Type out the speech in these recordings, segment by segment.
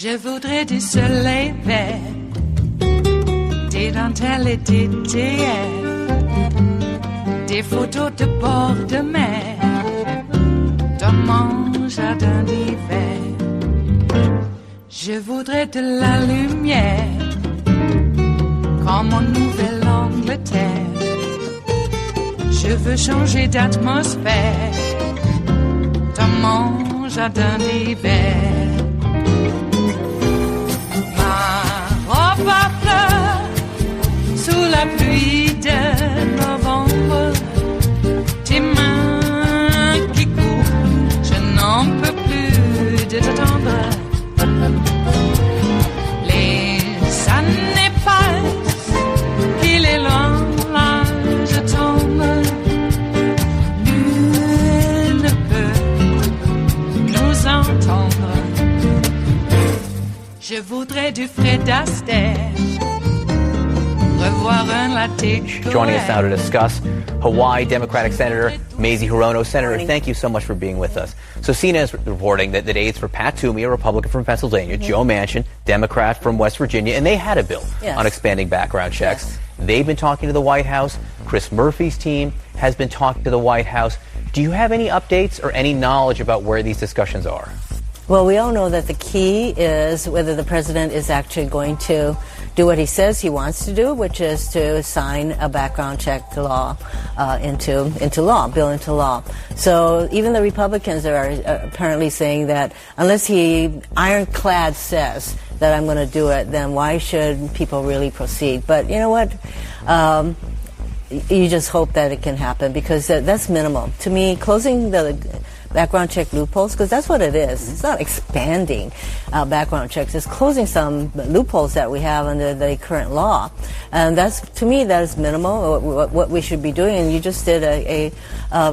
Je voudrais du soleil vert, des dentelles et des théières, des photos de bord de mer, dans mon jardin d'hiver. Je voudrais de la lumière, comme en Nouvelle-Angleterre. Je veux changer d'atmosphère, dans mon jardin d'hiver. Ma robe à fleurs, sous la pluie de novembre, tes mains qui courent, je n'en peux plus de t'attendre. Les années passent, qu'il est loin, là je tombe. Nul ne peut nous entendre. Je voudrais du Fred Astaire, revoir un latte. Joining us now to discuss Hawaii Democratic Senator Maizie Hirono. Senator, thank you so much for being with us. So CNN is reporting that aides for Pat Toomey, a Republican from Pennsylvania, Joe Manchin, Democrat from West Virginia, and they had a bill on expanding background checks. Yes. They've been talking to the White House. Chris Murphy's team has been talking to the White House. Do you have any updates or any knowledge about where these discussions are? Well, we all know that the key is whether the president is actually going to do what he says he wants to do, which is to sign a background check law into law, bill into law. So even the Republicans are apparently saying that unless he ironclad says that I'm going to do it, then why should people really proceed? But you know what? You just hope that it can happen because that's minimal. To me, closing the background check loopholes, because that's what it is. It's not expanding background checks. It's closing some loopholes that we have under the current law. And that's, to me, that is minimal, what we should be doing. And you just did a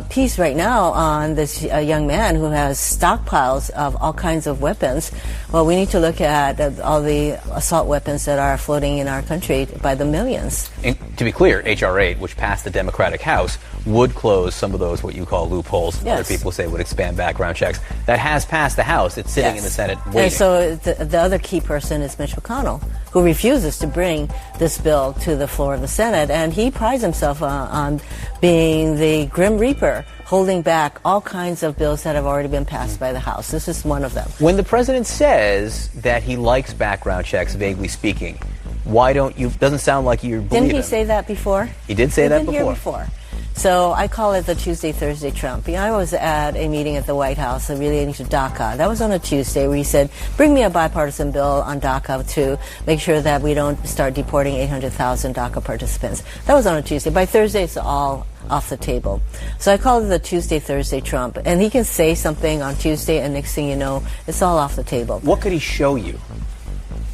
piece right now on this young man who has stockpiles of all kinds of weapons. Well, we need to look at all the assault weapons that are floating in our country by the millions. And to be clear, H.R. 8, which passed the Democratic House, would close some of those what you call loopholes. Yes. Other people say would expand background checks. That has passed the House. It's sitting in the Senate waiting. And so the other key person is Mitch McConnell, who refuses to bring this bill to the floor of the Senate. And he prides himself on being the Grim Reaper, holding back all kinds of bills that have already been passed by the House. This is one of them. When the president says that he likes background checks, vaguely speaking, why don't you? Doesn't sound like you believe him. Didn't he say that before? He did say that before. Here before. So I call it the Tuesday, Thursday Trump. You know, I was at a meeting at the White House relating to DACA. That was on a Tuesday where he said, bring me a bipartisan bill on DACA to make sure that we don't start deporting 800,000 DACA participants. That was on a Tuesday. By Thursday, it's all off the table. So I call it the Tuesday, Thursday Trump. And he can say something on Tuesday, and next thing you know, it's all off the table. What could he show you?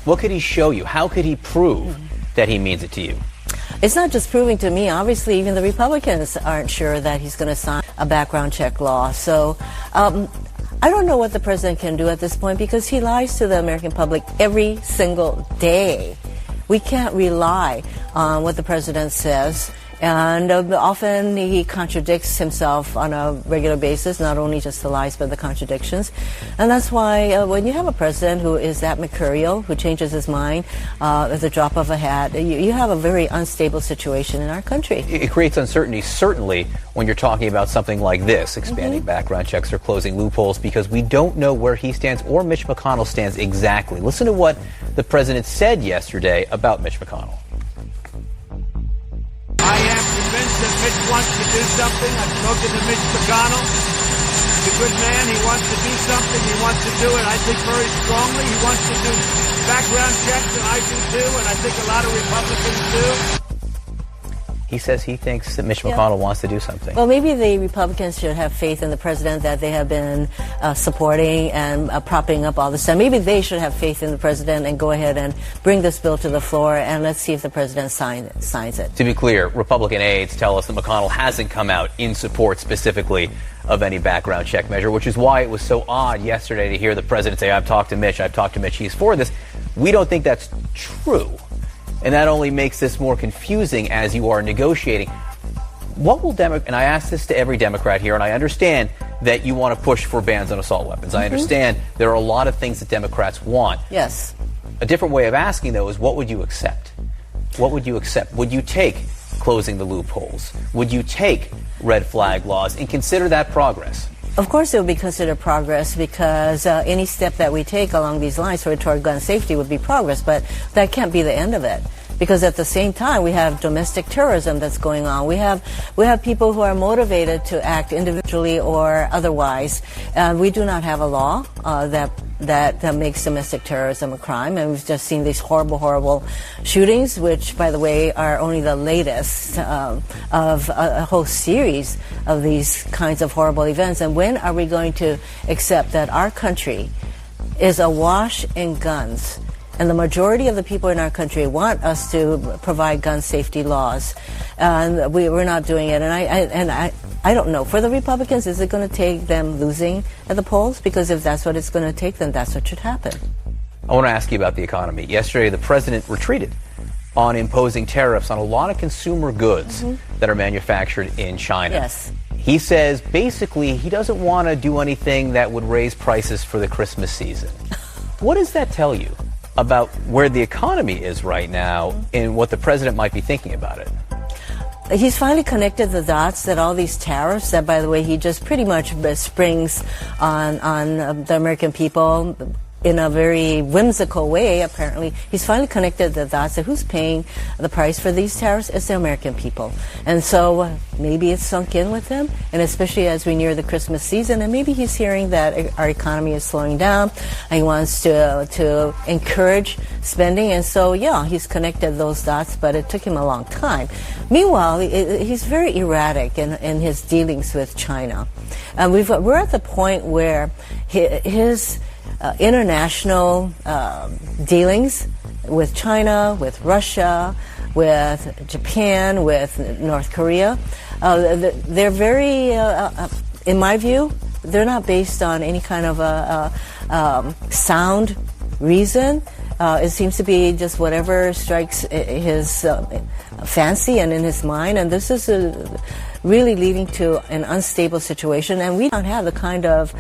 What could he show you? How could he prove that he means it to you? It's not just proving to me. Obviously, even the Republicans aren't sure that he's going to sign a background check law. So I don't know what the president can do at this point because he lies to the American public every single day. We can't rely on what the president says. And often he contradicts himself on a regular basis, not only just the lies, but the contradictions. And that's why when you have a president who is that mercurial, who changes his mind at the drop of a hat, you have a very unstable situation in our country. It creates uncertainty, certainly, when you're talking about something like this, expanding background checks or closing loopholes, because we don't know where he stands or Mitch McConnell stands exactly. Listen to what the president said yesterday about Mitch McConnell. I am convinced that Mitch wants to do something. I've spoken to Mitch McConnell. He's a good man. He wants to do something. He wants to do it, I think, very strongly. He wants to do background checks, and I do too, and I think a lot of Republicans do. He says he thinks that Mitch McConnell wants to do something. Well, maybe the Republicans should have faith in the president that they have been supporting and propping up all this time. Maybe they should have faith in the president and go ahead and bring this bill to the floor, and let's see if the president signs it. To be clear, Republican aides tell us that McConnell hasn't come out in support specifically of any background check measure, which is why it was so odd yesterday to hear the president say, I've talked to Mitch, he's for this. We don't think that's true. And that only makes this more confusing as you are negotiating. What will and I ask this to every Democrat here, and I understand that you want to push for bans on assault weapons. I understand there are a lot of things that Democrats want. Yes. A different way of asking, though, is what would you accept? What would you accept? Would you take closing the loopholes? Would you take red flag laws and consider that progress? Of course it would be considered progress, because any step that we take along these lines toward gun safety would be progress, but that can't be the end of it. Because at the same time, we have domestic terrorism that's going on. We have people who are motivated to act individually or otherwise. We do not have a law that makes domestic terrorism a crime, and we've just seen these horrible shootings, which, by the way, are only the latest of a whole series of these kinds of horrible events. And when are we going to accept that our country is awash in guns? And the majority of the people in our country want us to provide gun safety laws, and we're not doing it. And I don't know. For the Republicans, is it going to take them losing at the polls? Because if that's what it's going to take, then that's what should happen. I want to ask you about the economy. Yesterday, the president retreated on imposing tariffs on a lot of consumer goods that are manufactured in China. Yes. He says basically he doesn't want to do anything that would raise prices for the Christmas season. What does that tell you about where the economy is right now and what the president might be thinking about it? He's finally connected the dots that all these tariffs that, by the way, he just pretty much springs on the American people in a very whimsical way, apparently. He's finally connected the dots that who's paying the price for these tariffs? It's the American people. And so maybe it's sunk in with him, and especially as we near the Christmas season, and maybe he's hearing that our economy is slowing down, and he wants to encourage spending, and so, yeah, he's connected those dots, but it took him a long time. Meanwhile, he's very erratic in his dealings with China. We're at the point where his international dealings with China, with Russia, with Japan, with North Korea, they're very, in my view, they're not based on any kind of sound reason. It seems to be just whatever strikes his fancy and in his mind, and this is really leading to an unstable situation, and we don't have the kind of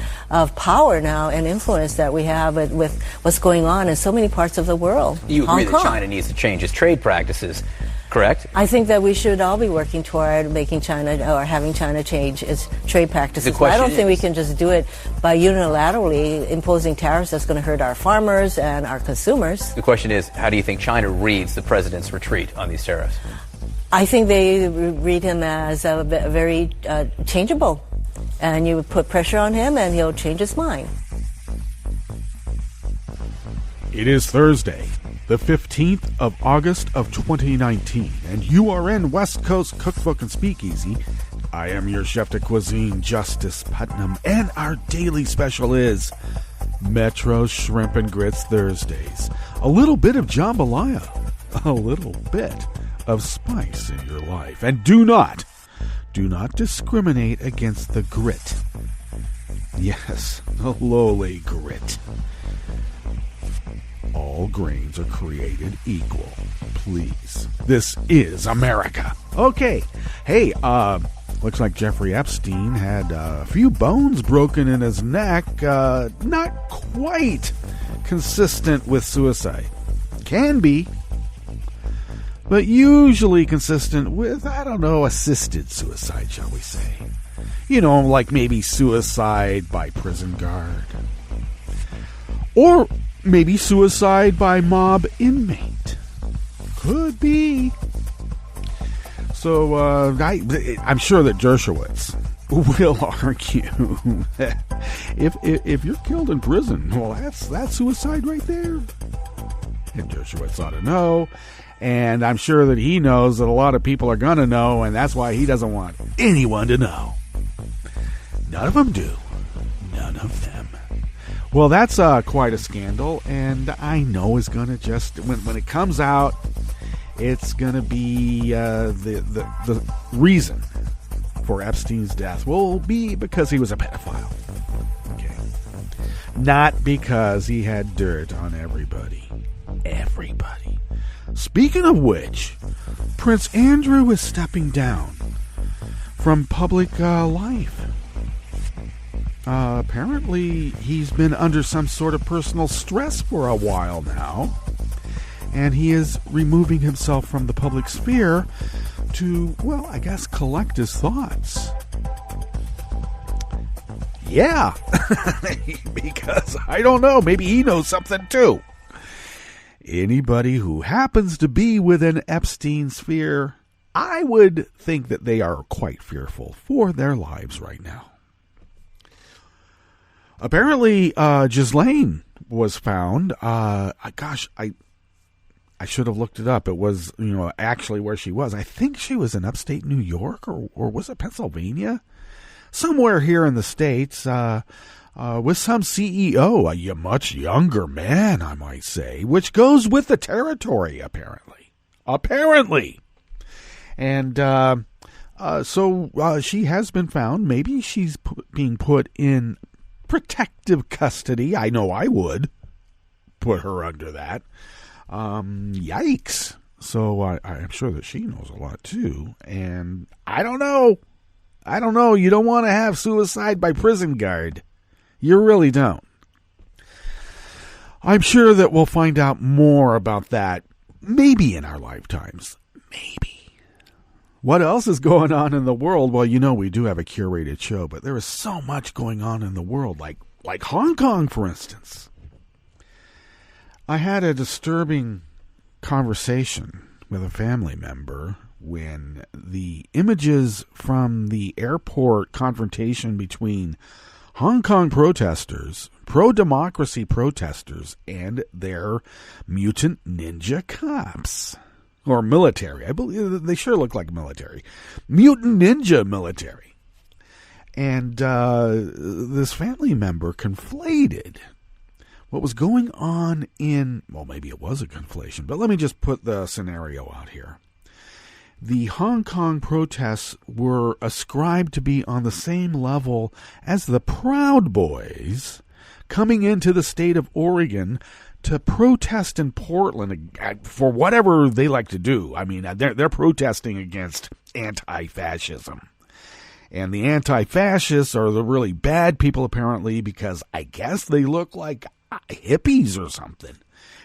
power now and influence that we have with what's going on in so many parts of the world. You agree that China needs to change its trade practices, correct? I think that we should all be working toward making China, or having China change its trade practices. I don't think we can just do it by unilaterally imposing tariffs that's going to hurt our farmers and our consumers. The question is, how do you think China reads the president's retreat on these tariffs? I think they read him as very changeable, and you put pressure on him and he'll change his mind. It is Thursday, the 15th of August of 2019, and you are in West Coast Cookbook and Speakeasy. I am your chef de cuisine, Justice Putnam, and our daily special is Metro Shrimp and Grits Thursdays. A little bit of jambalaya, a little bit of spice in your life, and do not discriminate against the grit. Yes, the lowly grit. All grains are created equal. Please. This is America. Okay. Hey, looks like Jeffrey Epstein had a few bones broken in his neck. Not quite consistent with suicide. Can be. But usually consistent with, assisted suicide, shall we say. Like maybe suicide by prison guard. Or maybe suicide by mob inmate. Could be. So, I'm sure that Dershowitz will argue that if you're killed in prison, well, that's suicide right there. And Dershowitz ought to know. And I'm sure that he knows that a lot of people are going to know, and that's why he doesn't want anyone to know. None of them do. None of them. Well, that's quite a scandal, and I know is going to just, when it comes out, it's going to be the reason for Epstein's death will be because he was a pedophile. Okay. Not because he had dirt on everybody. Everybody. Speaking of which, Prince Andrew is stepping down from public life. apparently he's been under some sort of personal stress for a while now, and he is removing himself from the public sphere to, well, I guess, collect his thoughts. Yeah, because I don't know, maybe he knows something too. Anybody who happens to be within Epstein's sphere, I would think that they are quite fearful for their lives right now. Apparently, Ghislaine was found. I should have looked it up. It was, actually where she was. I think she was in upstate New York, or was it Pennsylvania? Somewhere here in the States, with some CEO, a much younger man, I might say, which goes with the territory, apparently. And so she has been found. Maybe she's being put in protective custody. I know I would put her under that. Yikes. So I'm sure that she knows a lot too. And I don't know. You don't want to have suicide by prison guard. You really don't. I'm sure that we'll find out more about that maybe in our lifetimes. Maybe. What else is going on in the world? Well, we do have a curated show, but there is so much going on in the world, like Hong Kong, for instance. I had a disturbing conversation with a family member when the images from the airport confrontation between Hong Kong protesters, pro-democracy protesters, and their mutant ninja cops. Or military. I believe they sure look like military. Mutant ninja military. And this family member conflated what was going on in, well, maybe it was a conflation, but let me just put the scenario out here. The Hong Kong protests were ascribed to be on the same level as the Proud Boys coming into the state of Oregon to protest in Portland for whatever they like to do. I mean, they're protesting against anti-fascism. And the anti-fascists are the really bad people, apparently, because I guess they look like hippies or something.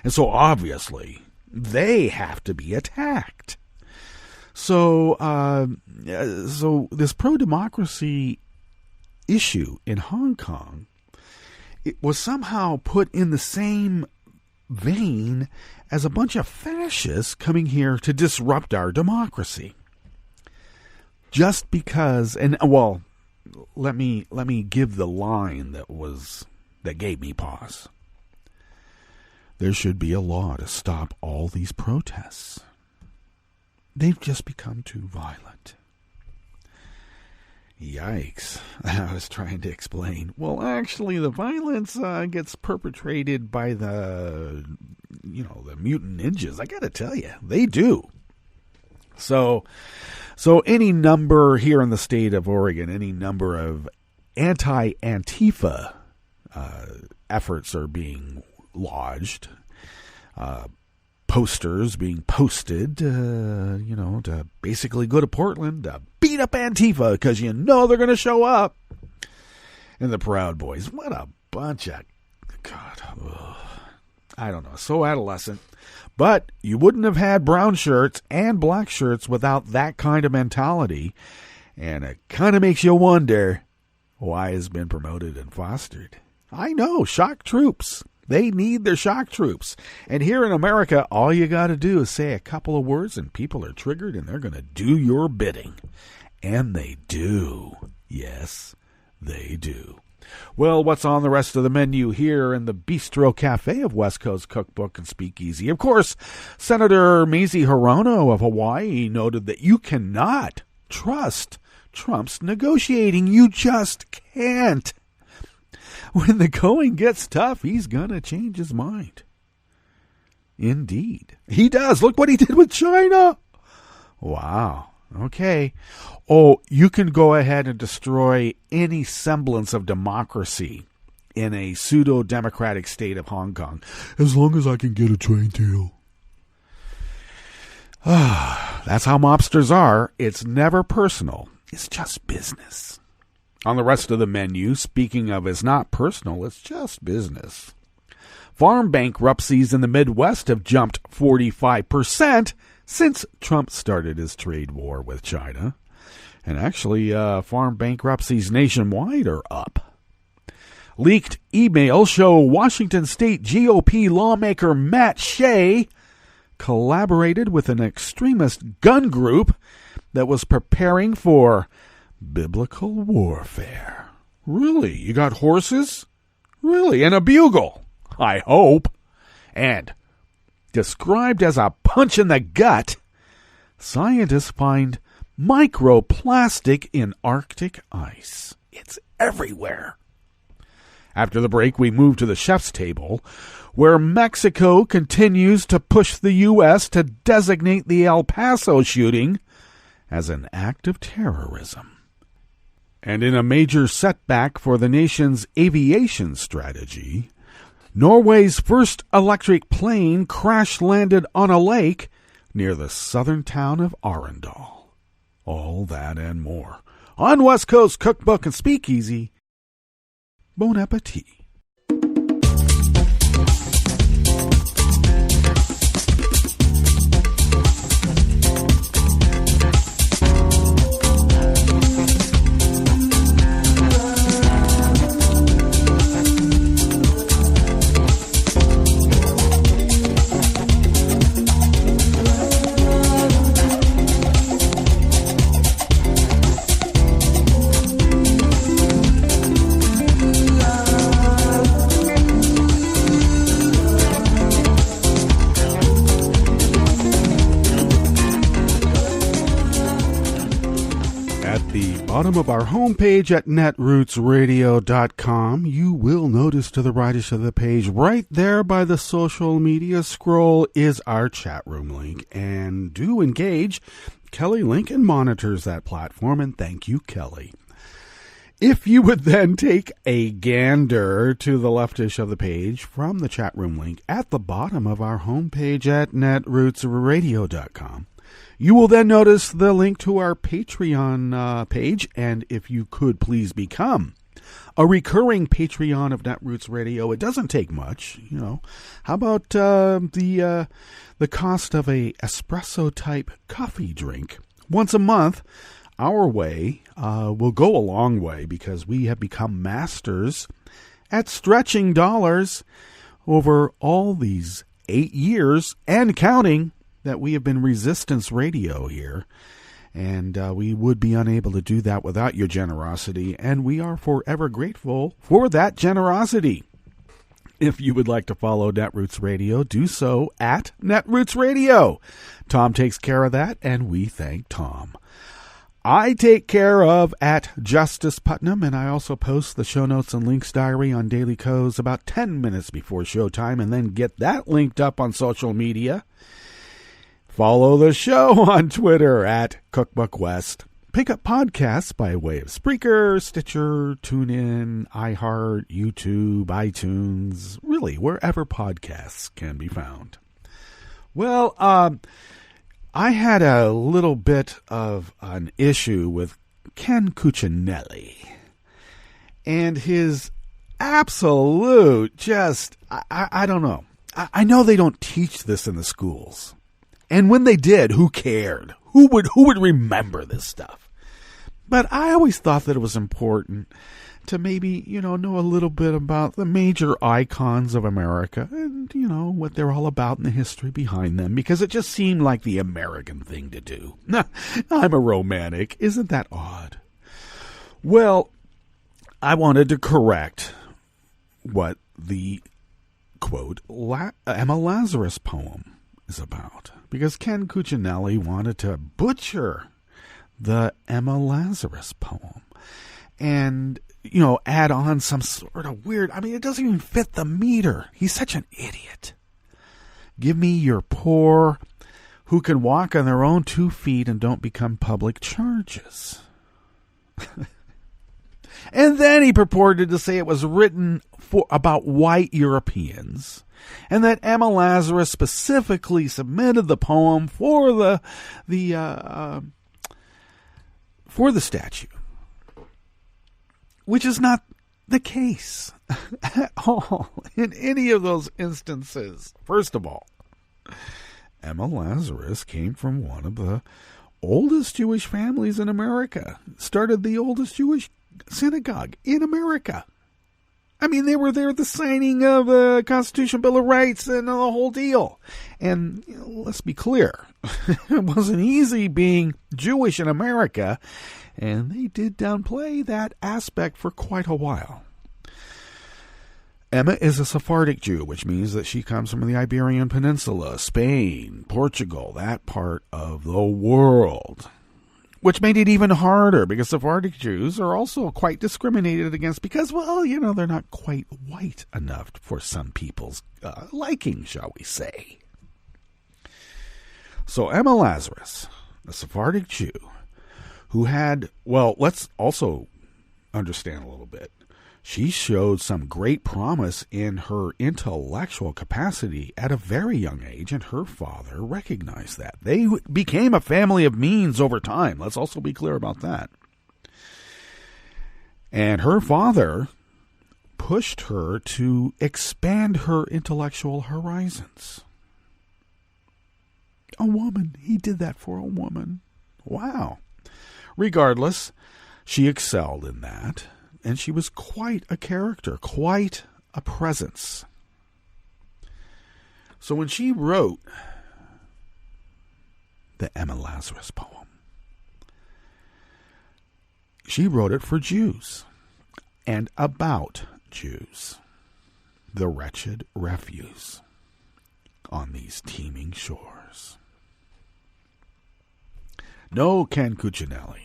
And so, obviously, they have to be attacked. So this pro-democracy issue in Hong Kong, it was somehow put in the same vein as a bunch of fascists coming here to disrupt our democracy. Just because, and well, let me give the line that gave me pause. There should be a law to stop all these protests. They've just become too violent. Yikes. I was trying to explain. Well, actually, the violence gets perpetrated by the mutant ninjas. I got to tell you, they do. So any number here in the state of Oregon, any number of anti-Antifa efforts are being lodged. Posters being posted, to basically go to Portland to beat up Antifa because they're going to show up. And the Proud Boys, what a bunch of, I don't know, so adolescent. But you wouldn't have had brown shirts and black shirts without that kind of mentality. And it kind of makes you wonder why it's been promoted and fostered. I know, shock troops. They need their shock troops. And here in America, all you got to do is say a couple of words and people are triggered and they're going to do your bidding. And they do. Yes, they do. Well, what's on the rest of the menu here in the Bistro Cafe of West Coast Cookbook and Speakeasy? Of course, Senator Maizie Hirono of Hawaii noted that you cannot trust Trump's negotiating. You just can't. When the going gets tough, he's going to change his mind. Indeed. He does. Look what he did with China. Wow. Okay. Oh, you can go ahead and destroy any semblance of democracy in a pseudo-democratic state of Hong Kong, as long as I can get a train to you. That's how mobsters are. It's never personal. It's just business. On the rest of the menu, speaking of, is not personal, it's just business. Farm bankruptcies in the Midwest have jumped 45% since Trump started his trade war with China. And actually, farm bankruptcies nationwide are up. Leaked emails show Washington State GOP lawmaker Matt Shea collaborated with an extremist gun group that was preparing for biblical warfare. Really? You got horses? Really? And a bugle? I hope. And described as a punch in the gut, scientists find microplastic in Arctic ice. It's everywhere. After the break, we move to the chef's table, where Mexico continues to push the U.S. to designate the El Paso shooting as an act of terrorism. And in a major setback for the nation's aviation strategy, Norway's first electric plane crash-landed on a lake near the southern town of Arendal. All that and more on West Coast Cookbook and Speakeasy. Bon appetit. Bottom of our homepage at netrootsradio.com, you will notice to the rightish of the page, right there by the social media scroll, is our chat room link. And do engage. Kelly Lincoln monitors that platform, and thank you, Kelly. If you would then take a gander to the leftish of the page from the chat room link at the bottom of our homepage at netrootsradio.com, you will then notice the link to our Patreon page, and if you could please become a recurring Patreon of Netroots Radio, it doesn't take much, you know. How about the cost of a espresso-type coffee drink once a month? Our way will go a long way, because we have become masters at stretching dollars over all these 8 years and counting that we have been Resistance Radio here, and we would be unable to do that without your generosity, and we are forever grateful for that generosity. If you would like to follow Netroots Radio, do so at Netroots Radio. Tom takes care of that, and we thank Tom. I take care of at Justice Putnam, and I also post the show notes and links diary on Daily Co's about 10 minutes before showtime, and then get that linked up on social media. Follow the show on Twitter at Cookbook West. Pick up podcasts by way of Spreaker, Stitcher, TuneIn, iHeart, YouTube, iTunes, really wherever podcasts can be found. Well, I had a little bit of an issue with Ken Cuccinelli and his absolute I don't know. I know they don't teach this in the schools. And when they did, who cared? Who would remember this stuff? But I always thought that it was important to maybe, know a little bit about the major icons of America and, what they're all about and the history behind them, because it just seemed like the American thing to do. I'm a romantic. Isn't that odd? Well, I wanted to correct what the, quote, Emma Lazarus poem is about, because Ken Cuccinelli wanted to butcher the Emma Lazarus poem and, add on some sort of weird, it doesn't even fit the meter. He's such an idiot. Give me your poor who can walk on their own 2 feet and don't become public charges. And then he purported to say it was written about white Europeans, and that Emma Lazarus specifically submitted the poem for the statue. which is not the case at all in any of those instances. First of all, Emma Lazarus came from one of the oldest Jewish families in America, started the oldest Jewish synagogue in America. I mean, they were there at the signing of the Constitution Bill of Rights and the whole deal. And let's be clear, it wasn't easy being Jewish in America, and they did downplay that aspect for quite a while. Emma is a Sephardic Jew, which means that she comes from the Iberian Peninsula, Spain, Portugal, that part of the world. Which made it even harder because Sephardic Jews are also quite discriminated against because, well, they're not quite white enough for some people's liking, shall we say. So Emma Lazarus, a Sephardic Jew, who had, well, let's also understand a little bit. She showed some great promise in her intellectual capacity at a very young age, and her father recognized that. They became a family of means over time. Let's also be clear about that. And her father pushed her to expand her intellectual horizons. A woman. He did that for a woman. Wow. Regardless, she excelled in that. And she was quite a character, quite a presence. So when she wrote the Emma Lazarus poem, she wrote it for Jews and about Jews, the wretched refuse on these teeming shores. No, Ken Cuccinelli.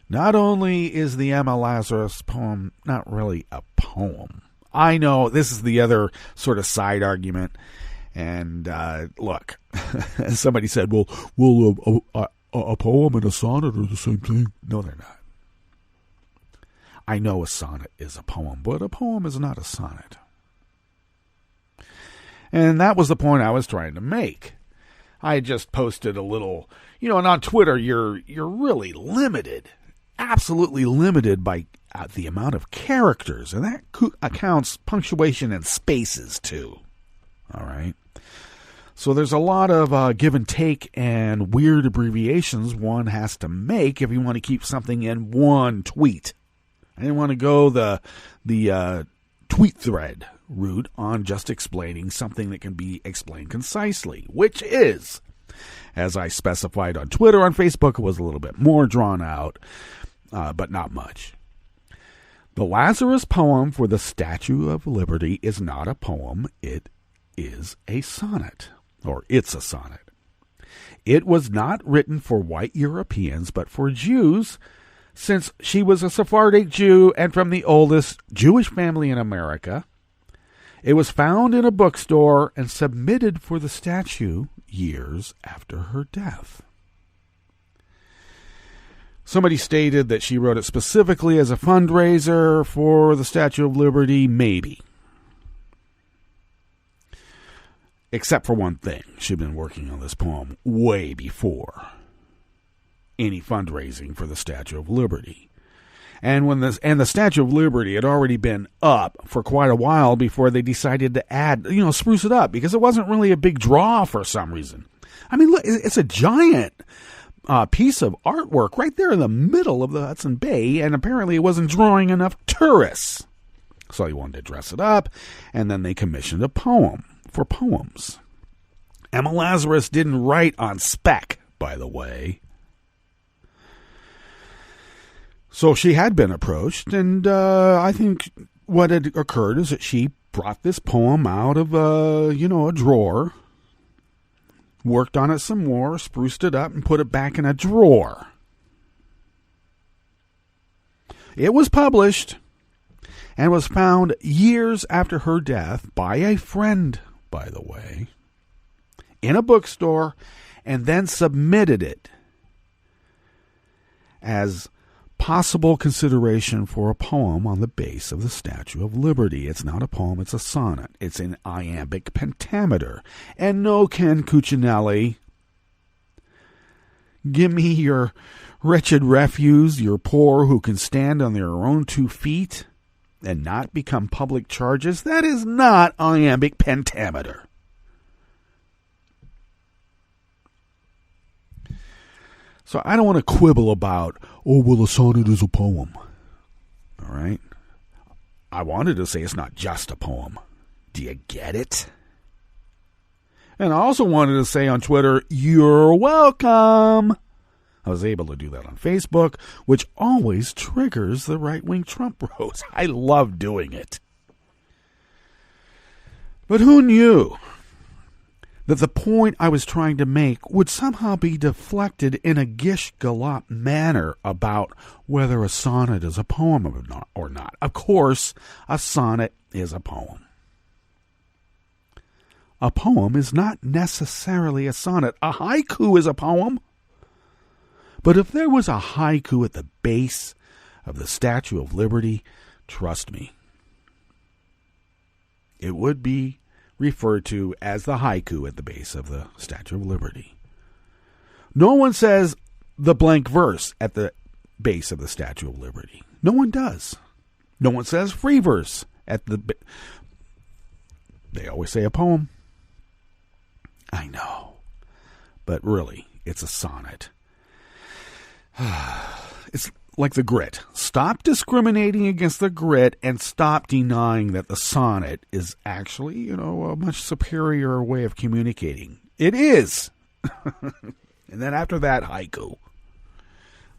Not only is the Emma Lazarus poem not really a poem. I know this is the other sort of side argument. And look, somebody said, well, a poem and a sonnet are the same thing. No, they're not. I know a sonnet is a poem, but a poem is not a sonnet. And that was the point I was trying to make. I just posted a little, and on Twitter, you're really limited. Absolutely limited by the amount of characters, and that accounts punctuation and spaces too. All right. So there's a lot of give and take and weird abbreviations one has to make if you want to keep something in one tweet. I didn't want to go the tweet thread route on just explaining something that can be explained concisely, which is, as I specified on Twitter, on Facebook, it was a little bit more drawn out. But not much. The Lazarus poem for the Statue of Liberty is not a poem. It is a sonnet, or it's a sonnet. It was not written for white Europeans, but for Jews, since she was a Sephardic Jew and from the oldest Jewish family in America. It was found in a bookstore and submitted for the statue years after her death. Somebody stated that she wrote it specifically as a fundraiser for the Statue of Liberty. Maybe. Except for one thing. She'd been working on this poem way before any fundraising for the Statue of Liberty. And the Statue of Liberty had already been up for quite a while before they decided to add, spruce it up, because it wasn't really a big draw for some reason. I mean, look, it's a giant piece of artwork right there in the middle of the Hudson Bay, and apparently it wasn't drawing enough tourists. So he wanted to dress it up, and then they commissioned a poem for poems. Emma Lazarus didn't write on spec, by the way. So she had been approached, and I think what had occurred is that she brought this poem out of a drawer, worked on it some more, spruced it up, and put it back in a drawer. It was published and was found years after her death by a friend, by the way, in a bookstore, and then submitted it as possible consideration for a poem on the base of the Statue of Liberty. It's not a poem, it's a sonnet. It's in iambic pentameter. And no, Ken Cuccinelli, give me your Wretched refuse, you're poor who can stand on their own 2 feet and not become public charges. That is not iambic pentameter. So I don't want to quibble about, a sonnet is a poem. All right? I wanted to say it's not just a poem. Do you get it? And I also wanted to say on Twitter, you're welcome. I was able to do that on Facebook, which always triggers the right-wing Trump bros. I love doing it. But who knew that the point I was trying to make would somehow be deflected in a gish gallop manner about whether a sonnet is a poem or not. Of course, a sonnet is a poem. A poem is not necessarily a sonnet. A haiku is a poem. But if there was a haiku at the base of the Statue of Liberty, trust me, it would be referred to as the haiku at the base of the Statue of Liberty. No one says the blank verse at the base of the Statue of Liberty. No one does. No one says free verse at the... They always say a poem. I know. But really, it's a sonnet. It's like the grit. Stop discriminating against the grit and stop denying that the sonnet is actually, a much superior way of communicating. It is. And then after that, haiku.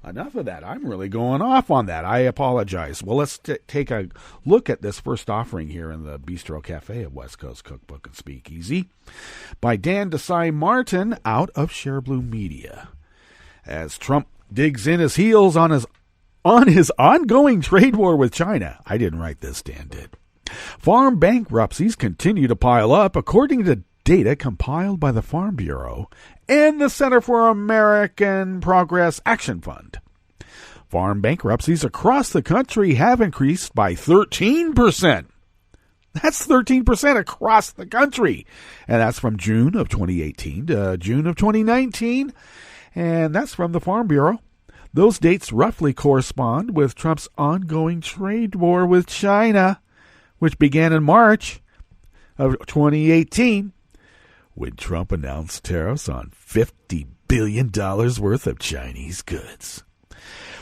Enough of that. I'm really going off on that. I apologize. Well, let's take a look at this first offering here in the Bistro Cafe at West Coast Cookbook and Speakeasy by Dan Desai Martin out of Shareblue Media. As Trump digs in his heels on his ongoing trade war with China. I didn't write this, Dan did. Farm bankruptcies continue to pile up, according to data compiled by the Farm Bureau and the Center for American Progress Action Fund. Farm bankruptcies across the country have increased by 13%. That's 13% across the country. And that's from June of 2018 to June of 2019. And that's from the Farm Bureau. Those dates roughly correspond with Trump's ongoing trade war with China, which began in March of 2018, when Trump announced tariffs on $50 billion worth of Chinese goods.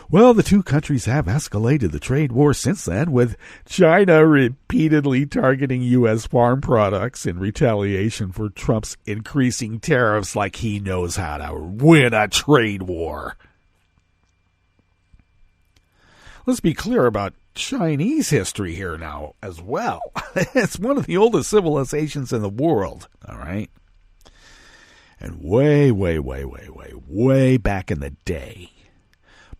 Well, the two countries have escalated the trade war since then, with China repeatedly targeting U.S. farm products in retaliation for Trump's increasing tariffs, like he knows how to win a trade war. Let's be clear about Chinese history here now as well. It's one of the oldest civilizations in the world, all right? And way back in the day,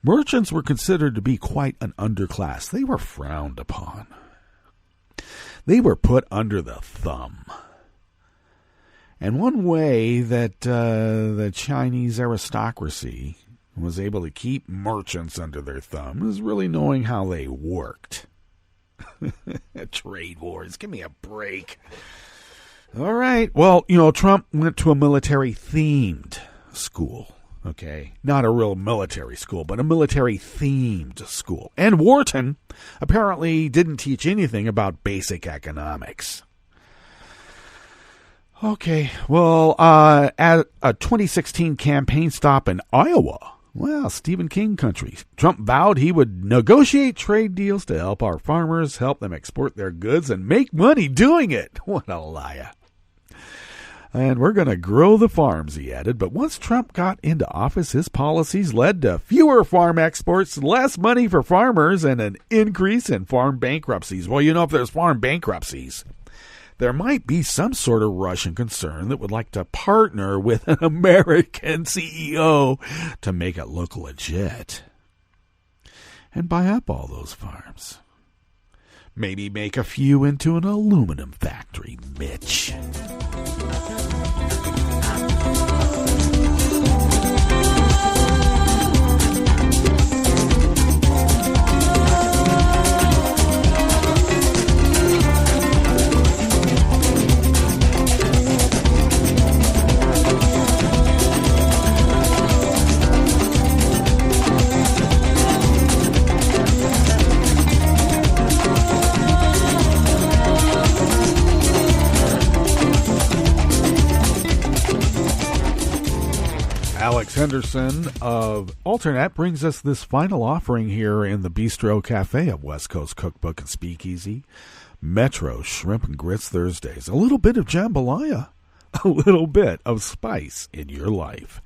merchants were considered to be quite an underclass. They were frowned upon. They were put under the thumb. And one way that the Chinese aristocracy was able to keep merchants under their thumb is really knowing how they worked. Trade wars. Give me a break. All right. Well, Trump went to a military-themed school. Okay, not a real military school, but a military-themed school. And Wharton apparently didn't teach anything about basic economics. Okay, well, at a 2016 campaign stop in Iowa, Stephen King country, Trump vowed he would negotiate trade deals to help our farmers, help them export their goods, and make money doing it. What a liar. And we're going to grow the farms, he added. But once Trump got into office, his policies led to fewer farm exports, less money for farmers, and an increase in farm bankruptcies. Well, if there's farm bankruptcies, there might be some sort of Russian concern that would like to partner with an American CEO to make it look legit and buy up all those farms. Maybe make a few into an aluminum factory, Mitch. Alex Henderson of Alternet brings us this final offering here in the Bistro Cafe of West Coast Cookbook and Speakeasy. Metro Shrimp and Grits Thursdays. A little bit of jambalaya. A little bit of spice in your life.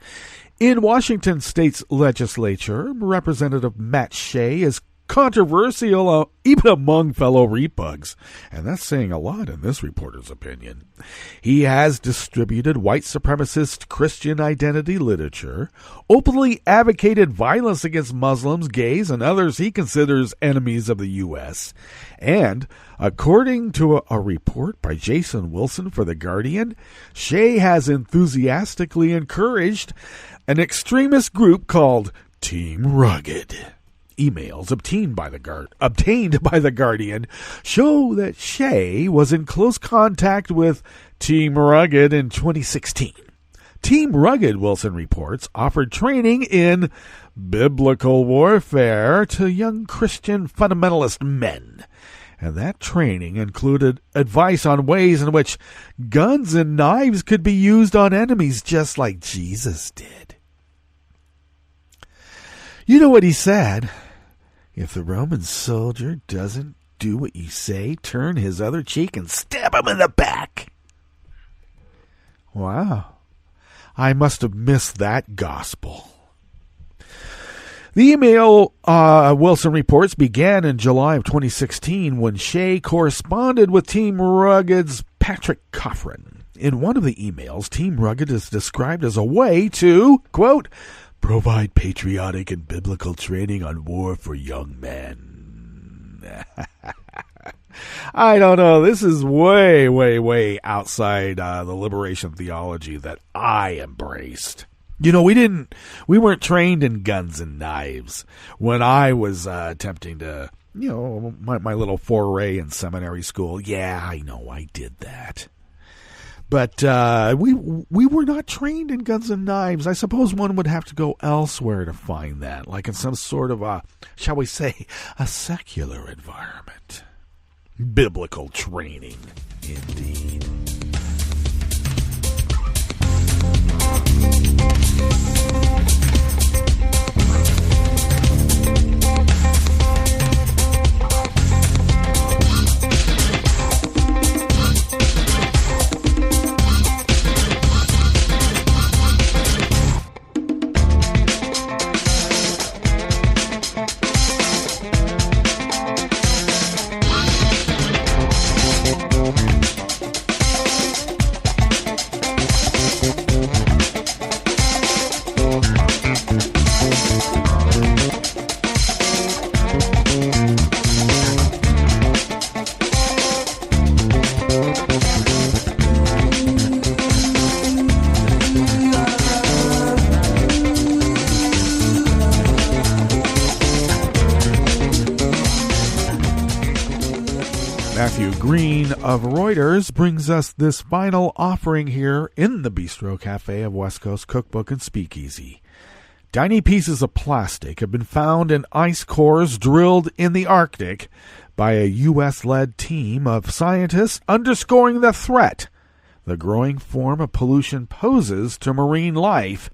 In Washington State's legislature, Representative Matt Shea is controversial even among fellow repugs, and that's saying a lot in this reporter's opinion. He has distributed white supremacist Christian identity literature, openly advocated violence against Muslims, gays, and others he considers enemies of the U.S., and according to a report by Jason Wilson for The Guardian, Shea has enthusiastically encouraged an extremist group called Team Rugged. Emails obtained by the Guardian show that Shea was in close contact with Team Rugged in 2016. Team Rugged, Wilson reports, offered training in biblical warfare to young Christian fundamentalist men. And that training included advice on ways in which guns and knives could be used on enemies just like Jesus did. You know what he said? If the Roman soldier doesn't do what you say, turn his other cheek and stab him in the back. Wow. I must have missed that gospel. The email, Wilson reports, began in July of 2016 when Shea corresponded with Team Rugged's Patrick Coffrin. In one of the emails, Team Rugged is described as a way to, quote, provide patriotic and biblical training on war for young men. I don't know. This is way, way, way outside the liberation theology that I embraced. You know, we weren't trained in guns and knives when I was attempting to, you know, my little foray in seminary school. Yeah, I know I did that. But we were not trained in guns and knives. I suppose one would have to go elsewhere to find that, like in some sort of a, shall we say, a secular environment. Biblical training, indeed. Green of Reuters brings us this final offering here in the Bistro Cafe of West Coast Cookbook and Speakeasy. Tiny pieces of plastic have been found in ice cores drilled in the Arctic by a U.S.-led team of scientists, underscoring the threat the growing form of pollution poses to marine life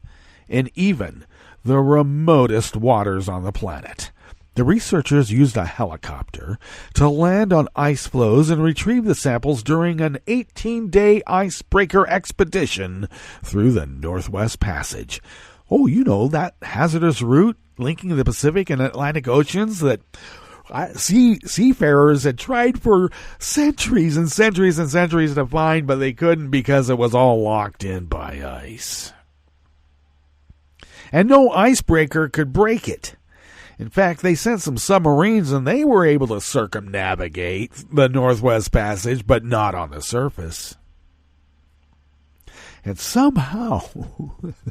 in even the remotest waters on the planet. The researchers used a helicopter to land on ice floes and retrieve the samples during an 18-day icebreaker expedition through the Northwest Passage. Oh, you know, that hazardous route linking the Pacific and Atlantic Oceans that seafarers had tried for centuries and centuries and centuries to find, but they couldn't because it was all locked in by ice. And no icebreaker could break it. In fact, they sent some submarines and they were able to circumnavigate the Northwest Passage, but not on the surface. And somehow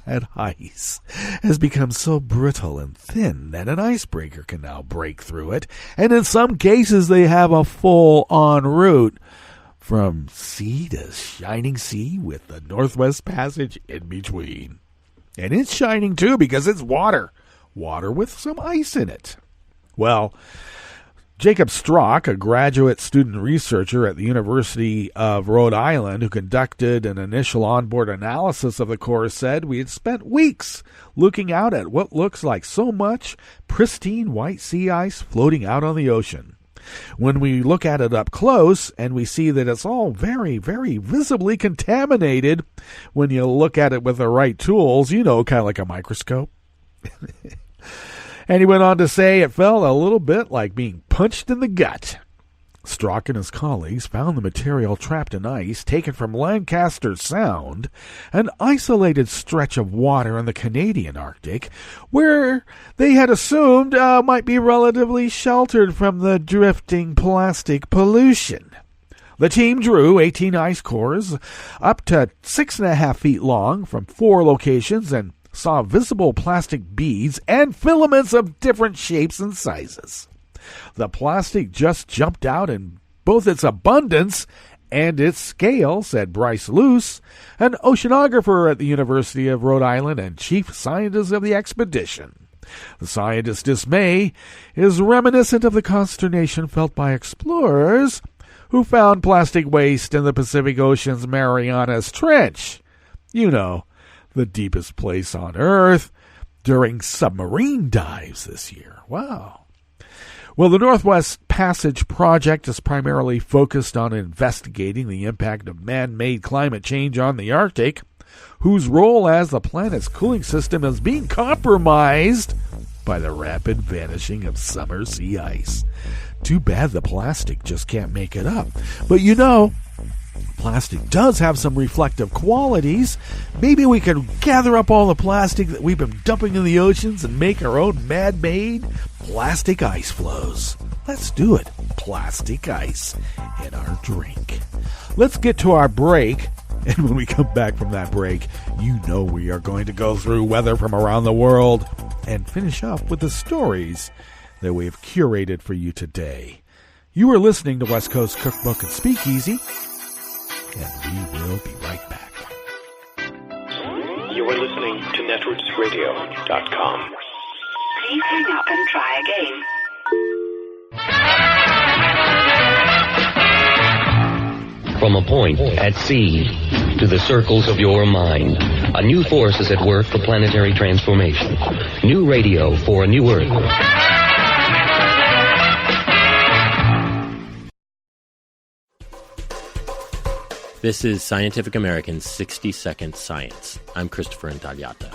that ice has become so brittle and thin that an icebreaker can now break through it. And in some cases, they have a full-on route from sea to shining sea with the Northwest Passage in between. And it's shining too because it's water. Water with some ice in it. Well, Jacob Strock, a graduate student researcher at the University of Rhode Island who conducted an initial onboard analysis of the core, said we had spent weeks looking out at what looks like so much pristine white sea ice floating out on the ocean. When we look at it up close and we see that it's all very, very visibly contaminated when you look at it with the right tools, kind of like a microscope. And he went on to say it felt a little bit like being punched in the gut. Strock and his colleagues found the material trapped in ice taken from Lancaster Sound, an isolated stretch of water in the Canadian Arctic, where they had assumed might be relatively sheltered from the drifting plastic pollution. The team drew 18 ice cores up to 6.5 feet long from 4 locations and saw visible plastic beads and filaments of different shapes and sizes. The plastic just jumped out in both its abundance and its scale, said Bryce Luce, an oceanographer at the University of Rhode Island and chief scientist of the expedition. The scientist's dismay is reminiscent of the consternation felt by explorers who found plastic waste in the Pacific Ocean's Marianas Trench. The deepest place on Earth, during submarine dives this year. Wow. Well, the Northwest Passage Project is primarily focused on investigating the impact of man-made climate change on the Arctic, whose role as the planet's cooling system is being compromised by the rapid vanishing of summer sea ice. Too bad the plastic just can't make it up. But plastic does have some reflective qualities. Maybe we could gather up all the plastic that we've been dumping in the oceans and make our own man-made plastic ice floes. Let's do it. Plastic ice in our drink. Let's get to our break. And when we come back from that break, we are going to go through weather from around the world and finish up with the stories that we have curated for you today. You are listening to West Coast Cookbook and Speakeasy, and we will be right back. You are listening to netrootsradio.com. Please hang up and try again. From a point at sea to the circles of your mind, a new force is at work for planetary transformation. New radio for a new Earth. This is Scientific American's 60-Second Science. I'm Christopher Intagliata.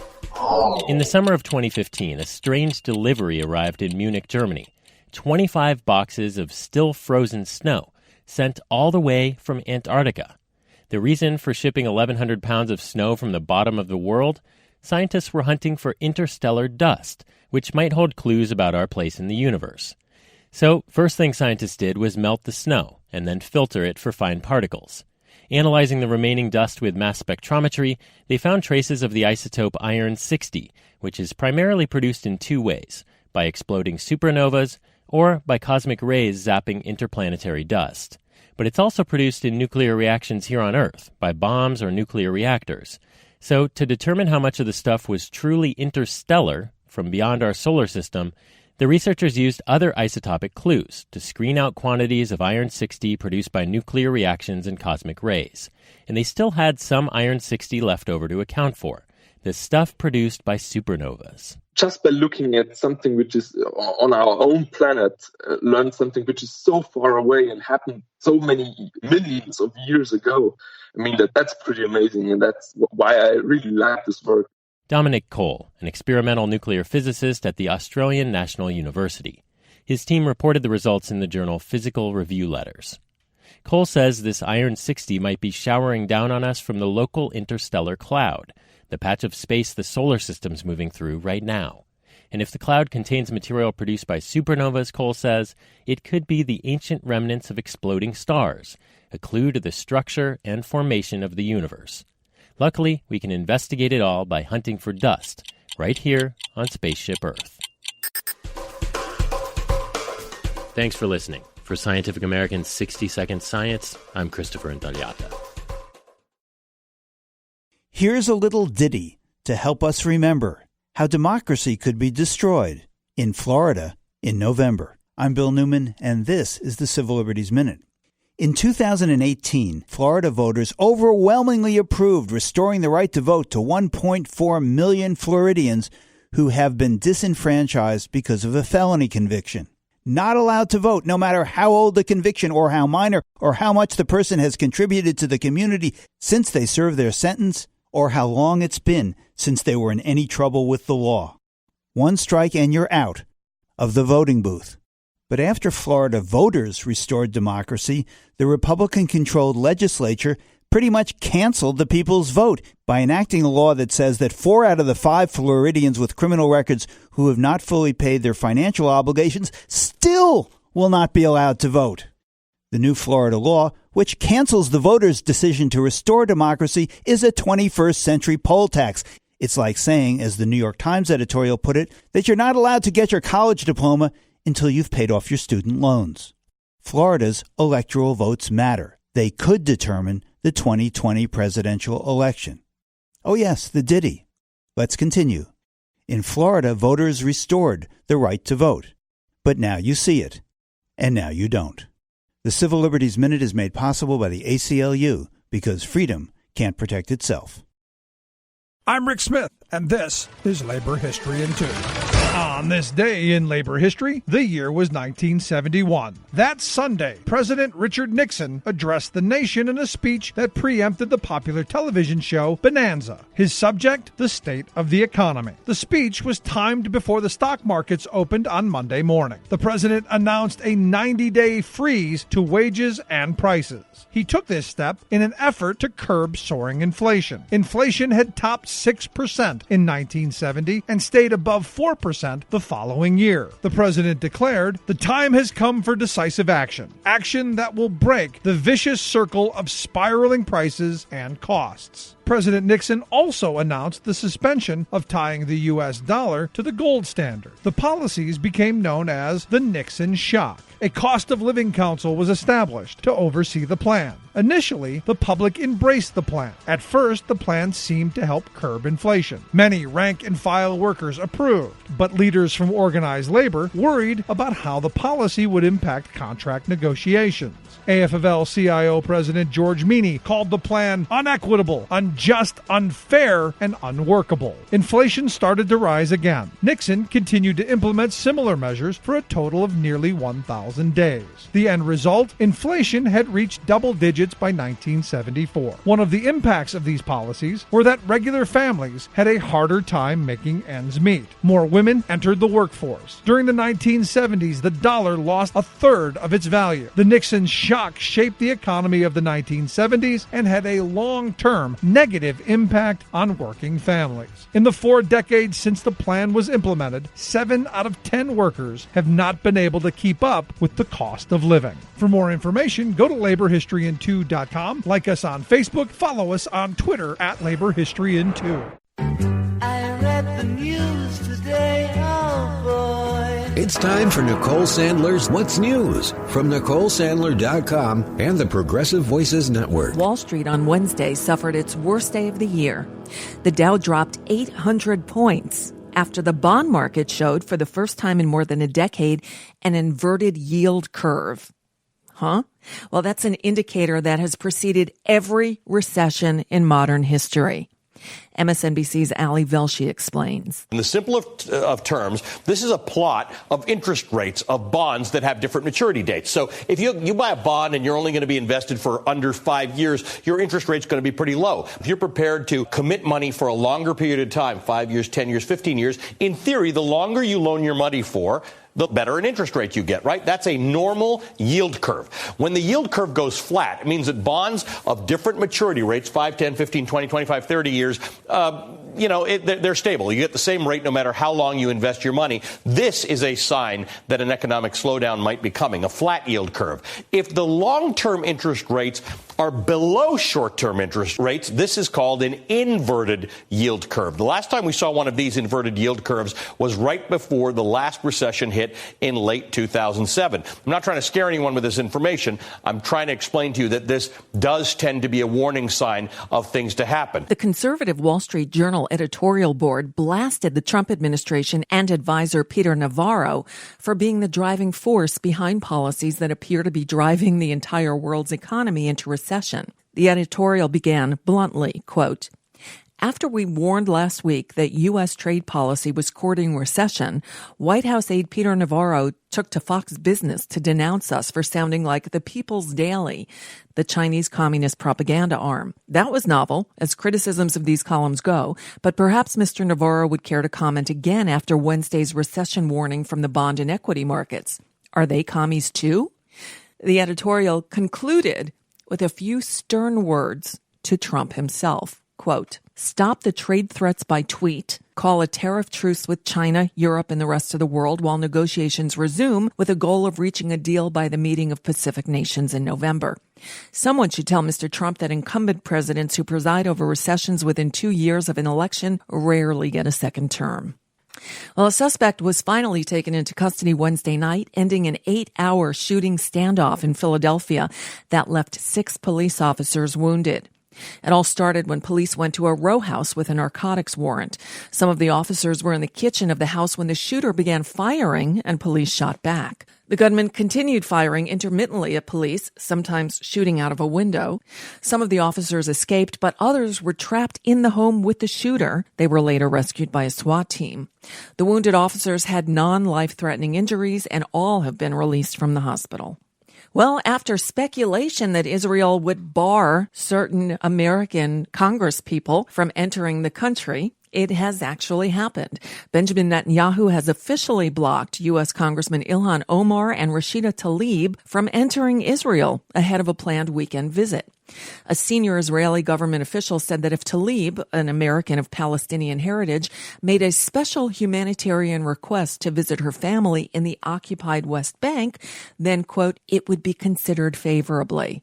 In the summer of 2015, a strange delivery arrived in Munich, Germany. 25 boxes of still frozen snow, sent all the way from Antarctica. The reason for shipping 1,100 pounds of snow from the bottom of the world? Scientists were hunting for interstellar dust, which might hold clues about our place in the universe. So, first thing scientists did was melt the snow and then filter it for fine particles. Analyzing the remaining dust with mass spectrometry, they found traces of the isotope iron-60, which is primarily produced in 2 ways, by exploding supernovas or by cosmic rays zapping interplanetary dust. But it's also produced in nuclear reactions here on Earth, by bombs or nuclear reactors. So, to determine how much of the stuff was truly interstellar, from beyond our solar system, the researchers used other isotopic clues to screen out quantities of iron-60 produced by nuclear reactions and cosmic rays. And they still had some iron-60 left over to account for, the stuff produced by supernovas. Just by looking at something which is on our own planet, learn something which is so far away and happened so many millions of years ago. I mean, that's pretty amazing, and that's why I really like this work. Dominic Cole, an experimental nuclear physicist at the Australian National University. His team reported the results in the journal Physical Review Letters. Cole says this iron-60 might be showering down on us from the local interstellar cloud, the patch of space the solar system's moving through right now. And if the cloud contains material produced by supernovas, Cole says, it could be the ancient remnants of exploding stars, a clue to the structure and formation of the universe. Luckily, we can investigate it all by hunting for dust, right here on Spaceship Earth. Thanks for listening. For Scientific American's 60-Second Science, I'm Christopher Intagliata. Here's a little ditty to help us remember how democracy could be destroyed in Florida in November. I'm Bill Newman, and this is the Civil Liberties Minute. In 2018, Florida voters overwhelmingly approved restoring the right to vote to 1.4 million Floridians who have been disenfranchised because of a felony conviction. Not allowed to vote, no matter how old the conviction or how minor or how much the person has contributed to the community since they served their sentence or how long it's been since they were in any trouble with the law. One strike and you're out of the voting booth. But after Florida voters restored democracy, the Republican-controlled legislature pretty much canceled the people's vote by enacting a law that says that 4 out of the 5 Floridians with criminal records who have not fully paid their financial obligations still will not be allowed to vote. The new Florida law, which cancels the voters' decision to restore democracy, is a 21st century poll tax. It's like saying, as the New York Times editorial put it, that you're not allowed to get your college diploma until you've paid off your student loans. Florida's electoral votes matter. They could determine the 2020 presidential election. Oh yes, the ditty. Let's continue. In Florida, voters restored the right to vote. But now you see it, and now you don't. The Civil Liberties Minute is made possible by the ACLU, because freedom can't protect itself. I'm Rick Smith, and this is Labor History in 2. On this day in labor history, the year was 1971. That Sunday, President Richard Nixon addressed the nation in a speech that preempted the popular television show Bonanza. His subject, the state of the economy. The speech was timed before the stock markets opened on Monday morning. The president announced a 90-day freeze to wages and prices. He took this step in an effort to curb soaring inflation. Inflation had topped 6% in 1970 and stayed above 4% the following year. The president declared, "The time has come for decisive action. Action that will break the vicious circle of spiraling prices and costs." President Nixon also announced the suspension of tying the U.S. dollar to the gold standard. The policies became known as the Nixon Shock. A cost of living council was established to oversee the plan. Initially, the public embraced the plan. At first, the plan seemed to help curb inflation. Many rank-and-file workers approved, but leaders from organized labor worried about how the policy would impact contract negotiations. AFL-CIO President George Meany called the plan unequitable, unjust, unfair, and unworkable. Inflation started to rise again. Nixon continued to implement similar measures for a total of nearly 1,000 days. The end result? Inflation had reached double digits by 1974. One of the impacts of these policies were that regular families had a harder time making ends meet. More women entered the workforce. During the 1970s, the dollar lost a third of its value. The Nixon shock shaped the economy of the 1970s and had a long-term negative impact on working families. In the 4 decades since the plan was implemented, 7 out of 10 workers have not been able to keep up with the cost of living. For more information, go to laborhistoryin2.com, like us on Facebook, follow us on Twitter at laborhistoryin2. I read the news today, oh boy. It's time for Nicole Sandler's What's News from NicoleSandler.com and the Progressive Voices Network. Wall Street on Wednesday suffered its worst day of the year. The Dow dropped 800 points after the bond market showed, for the first time in more than a decade, an inverted yield curve. Huh? Well, that's an indicator that has preceded every recession in modern history. MSNBC's Ali Velshi explains. In the simplest of terms, this is a plot of interest rates of bonds that have different maturity dates. So if you buy a bond and you're only going to be invested for under 5 years, your interest rate's going to be pretty low. If you're prepared to commit money for a longer period of time, 5 years, 10 years, 15 years, in theory, the longer you loan your money for, the better an interest rate you get, right? That's a normal yield curve. When the yield curve goes flat, it means that bonds of different maturity rates, 5, 10, 15, 20, 25, 30 years, they're stable. You get the same rate no matter how long you invest your money. This is a sign that an economic slowdown might be coming, a flat yield curve. If the long-term interest rates are below short-term interest rates, this is called an inverted yield curve. The last time we saw one of these inverted yield curves was right before the last recession hit in late 2007. I'm not trying to scare anyone with this information. I'm trying to explain to you that this does tend to be a warning sign of things to happen. The conservative Wall Street Journal Journal editorial board blasted the Trump administration and advisor Peter Navarro for being the driving force behind policies that appear to be driving the entire world's economy into recession. The editorial began bluntly, quote, "After we warned last week that U.S. trade policy was courting recession, White House aide Peter Navarro took to Fox Business to denounce us for sounding like the People's Daily, the Chinese Communist propaganda arm. That was novel, as criticisms of these columns go, but perhaps Mr. Navarro would care to comment again after Wednesday's recession warning from the bond and equity markets. Are they commies too?" The editorial concluded with a few stern words to Trump himself. Quote, "Stop the trade threats by tweet, call a tariff truce with China, Europe, and the rest of the world while negotiations resume with a goal of reaching a deal by the meeting of Pacific nations in November. Someone should tell Mr. Trump that incumbent presidents who preside over recessions within 2 years of an election rarely get a second term." Well, a suspect was finally taken into custody Wednesday night, ending an 8-hour shooting standoff in Philadelphia that left 6 police officers wounded. It all started when police went to a row house with a narcotics warrant. Some of the officers were in the kitchen of the house when the shooter began firing and police shot back. The gunman continued firing intermittently at police, sometimes shooting out of a window. Some of the officers escaped, but others were trapped in the home with the shooter. They were later rescued by a SWAT team. The wounded officers had non-life-threatening injuries, and all have been released from the hospital. Well, after speculation that Israel would bar certain American congresspeople from entering the country, it has actually happened. Benjamin Netanyahu has officially blocked U.S. Congressman Ilhan Omar and Rashida Tlaib from entering Israel ahead of a planned weekend visit. A senior Israeli government official said that if Tlaib, an American of Palestinian heritage, made a special humanitarian request to visit her family in the occupied West Bank, then, quote, it would be considered favorably.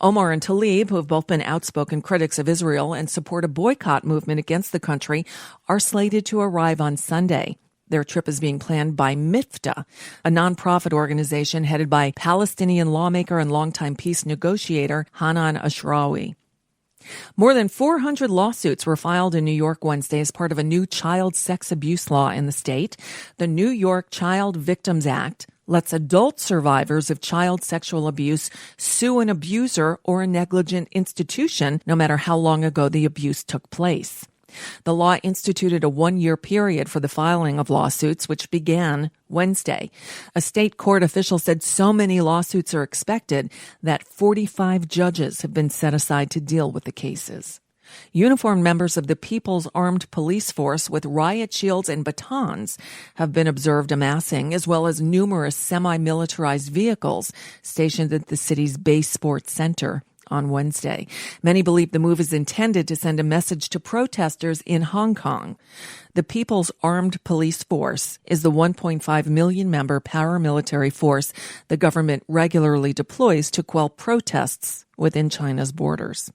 Omar and Tlaib, who have both been outspoken critics of Israel and support a boycott movement against the country, are slated to arrive on Sunday. Their trip is being planned by MIFTA, a nonprofit organization headed by Palestinian lawmaker and longtime peace negotiator Hanan Ashrawi. More than 400 lawsuits were filed in New York Wednesday as part of a new child sex abuse law in the state. The New York Child Victims Act lets adult survivors of child sexual abuse sue an abuser or a negligent institution, no matter how long ago the abuse took place. The law instituted a 1-year period for the filing of lawsuits, which began Wednesday. A state court official said so many lawsuits are expected that 45 judges have been set aside to deal with the cases. Uniformed members of the People's Armed Police Force with riot shields and batons have been observed amassing, as well as numerous semi-militarized vehicles stationed at the city's Bay Sports Center on Wednesday. Many believe the move is intended to send a message to protesters in Hong Kong. The People's Armed Police Force is the 1.5 million-member paramilitary force the government regularly deploys to quell protests within China's borders.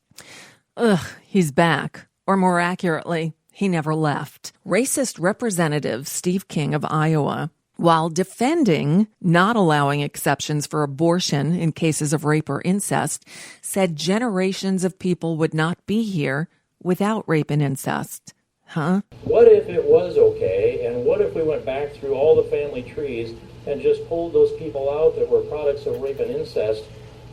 He's back. Or more accurately, he never left. Racist Representative Steve King of Iowa, while defending not allowing exceptions for abortion in cases of rape or incest, said generations of people would not be here without rape and incest. What if it was okay, and what if we went back through all the family trees and just pulled those people out that were products of rape and incest?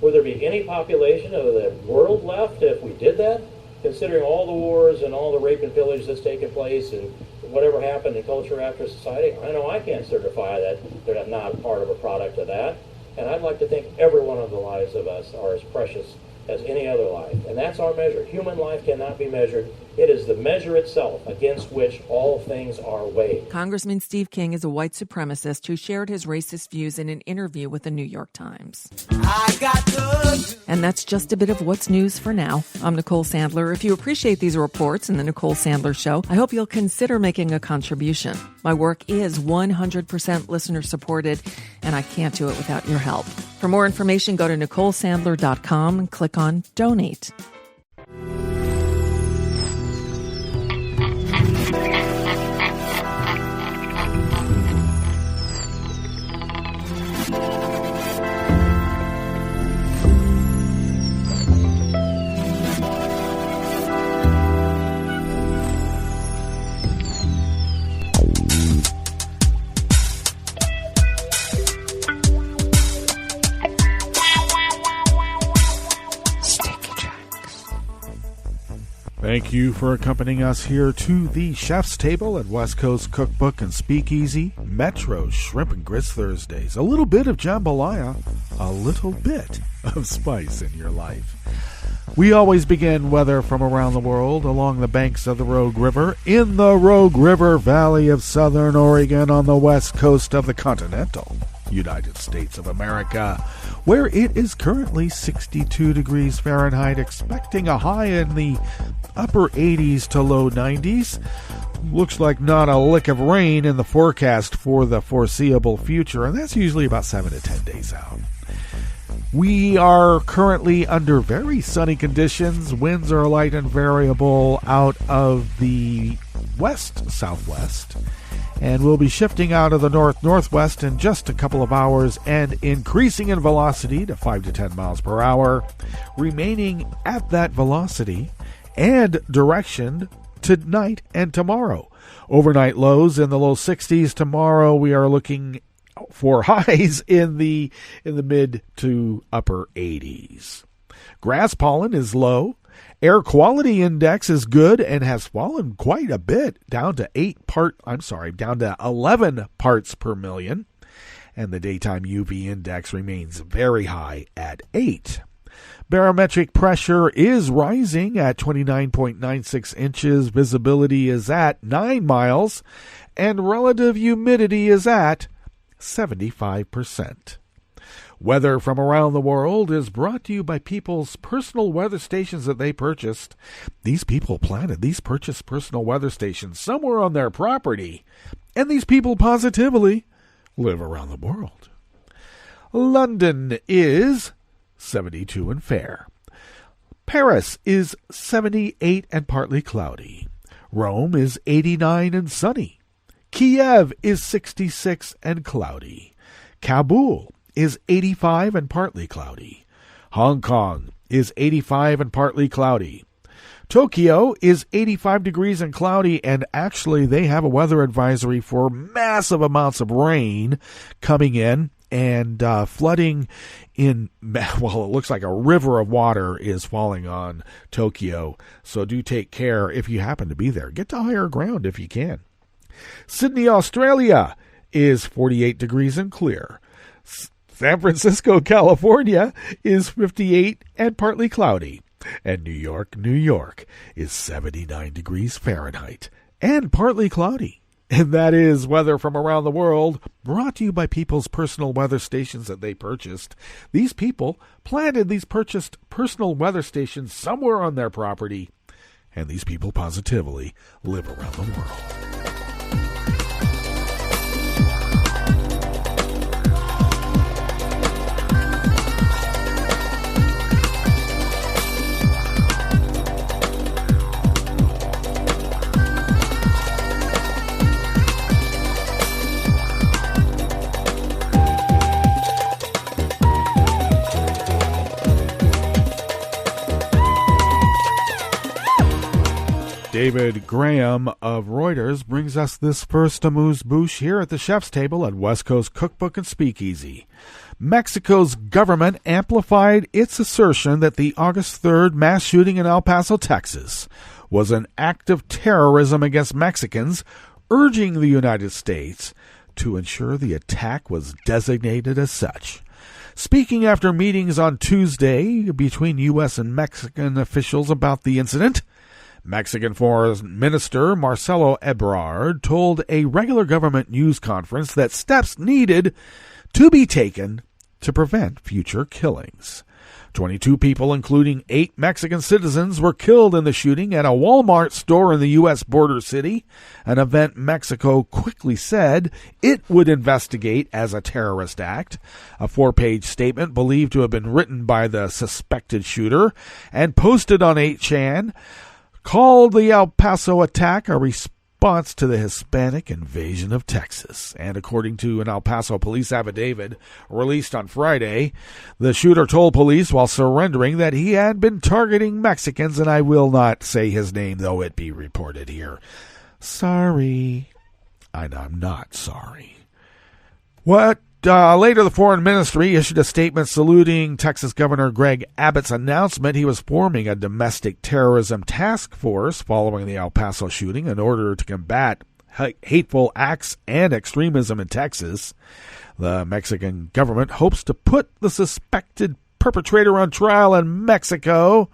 Would there be any population of the world left if we did that? Considering all the wars and all the rape and pillage that's taken place and whatever happened in culture after society, I know I can't certify that they're not part of a product of that. And I'd like to think every one of the lives of us are as precious as any other life. And that's our measure. Human life cannot be measured. It is the measure itself against which all things are weighed. Congressman Steve King is a white supremacist who shared his racist views in an interview with the New York Times. And that's just a bit of what's news for now. I'm Nicole Sandler. If you appreciate these reports and the Nicole Sandler Show, I hope you'll consider making a contribution. My work is 100% listener supported, and I can't do it without your help. For more information, go to NicoleSandler.com and click on Donate. Thank you for accompanying us here to the Chef's Table at West Coast Cookbook and Speakeasy, Metro Shrimp and Grits Thursdays. A little bit of jambalaya, a little bit of spice in your life. We always begin weather from around the world along the banks of the Rogue River, in the Rogue River Valley of Southern Oregon on the west coast of the continental United States of America, where it is currently 62 degrees Fahrenheit, expecting a high in the upper 80s to low 90s. Looks like not a lick of rain in the forecast for the foreseeable future, and that's usually about 7 to 10 days out. We are currently under very sunny conditions. Winds are light and variable out of the west-southwest, and we'll be shifting out of the north-northwest in just a couple of hours and increasing in velocity to 5 to 10 miles per hour, remaining at that velocity and direction tonight and tomorrow. Overnight lows in the low 60s. Tomorrow we are looking for highs in the mid to upper 80s. Grass pollen is low. Air quality index is good and has fallen quite a bit, down to 11 parts per million. And the daytime UV index remains very high at 8. Barometric pressure is rising at 29.96 inches. Visibility is at 9 miles. And relative humidity is at 75%. Weather from around the world is brought to you by people's personal weather stations that they purchased. These people purchased personal weather stations somewhere on their property, and these people positively live around the world. London is 72 and fair. Paris is 78 and partly cloudy. Rome is 89 and sunny. Kiev is 66 and cloudy. Kabul is 85 and partly cloudy. Hong Kong is 85 and partly cloudy. Tokyo is 85 degrees and cloudy, and actually they have a weather advisory for massive amounts of rain coming in and flooding in, well, it looks like a river of water is falling on Tokyo. So do take care if you happen to be there. Get to higher ground if you can. Sydney, Australia is 48 degrees and clear. San Francisco, California is 58 and partly cloudy. And New York is 79 degrees Fahrenheit and partly cloudy. And that is weather from around the world, brought to you by people's personal weather stations that they purchased. These people purchased personal weather stations somewhere on their property, and these people positively live around the world. David Graham of Reuters brings us this first amuse-bouche here at the Chef's Table at West Coast Cookbook and Speakeasy. Mexico's government amplified its assertion that the August 3rd mass shooting in El Paso, Texas, was an act of terrorism against Mexicans, urging the United States to ensure the attack was designated as such. Speaking after meetings on Tuesday between U.S. and Mexican officials about the incident, Mexican Foreign Minister Marcelo Ebrard told a regular government news conference that steps needed to be taken to prevent future killings. 22 people, including 8 Mexican citizens, were killed in the shooting at a Walmart store in the U.S. border city, an event Mexico quickly said it would investigate as a terrorist act. A 4-page statement believed to have been written by the suspected shooter and posted on 8chan called the El Paso attack a response to the Hispanic invasion of Texas. And according to an El Paso police affidavit released on Friday, the shooter told police while surrendering that he had been targeting Mexicans, and I will not say his name, though it be reported here. Sorry. And I'm not sorry. What Later, the Foreign Ministry issued a statement saluting Texas Governor Greg Abbott's announcement he was forming a domestic terrorism task force following the El Paso shooting in order to combat hateful acts and extremism in Texas. The Mexican government hopes to put the suspected perpetrator on trial in Mexico.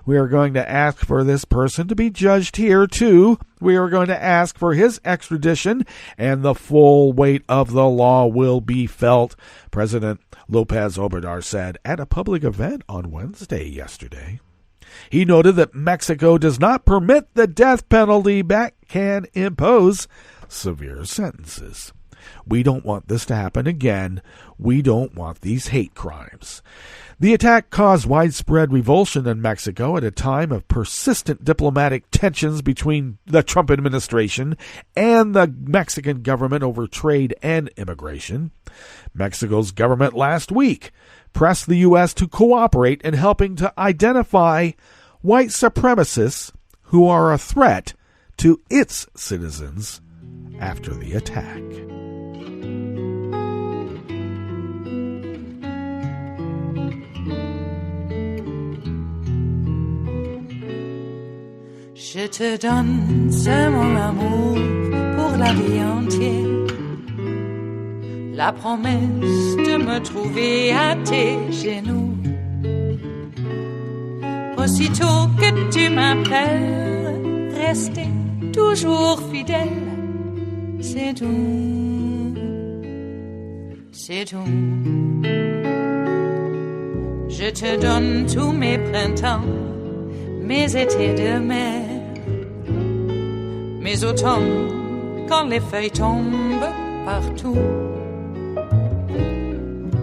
We are going to ask for this person to be judged here, too. We are going to ask for his extradition, and the full weight of the law will be felt, President López Obrador said at a public event on Wednesday yesterday. He noted that Mexico does not permit the death penalty but can impose severe sentences. We don't want this to happen again. We don't want these hate crimes. The attack caused widespread revulsion in Mexico at a time of persistent diplomatic tensions between the Trump administration and the Mexican government over trade and immigration. Mexico's government last week pressed the U.S. to cooperate in helping to identify white supremacists who are a threat to its citizens after the attack. Je te donne c'est mon amour pour la vie entière. La promesse de me trouver à tes genoux. Aussitôt que tu m'appelles, rester toujours fidèle. C'est tout, c'est tout. Je te donne tous mes printemps, mes étés de mer. Mes automnes, quand les feuilles tombent partout.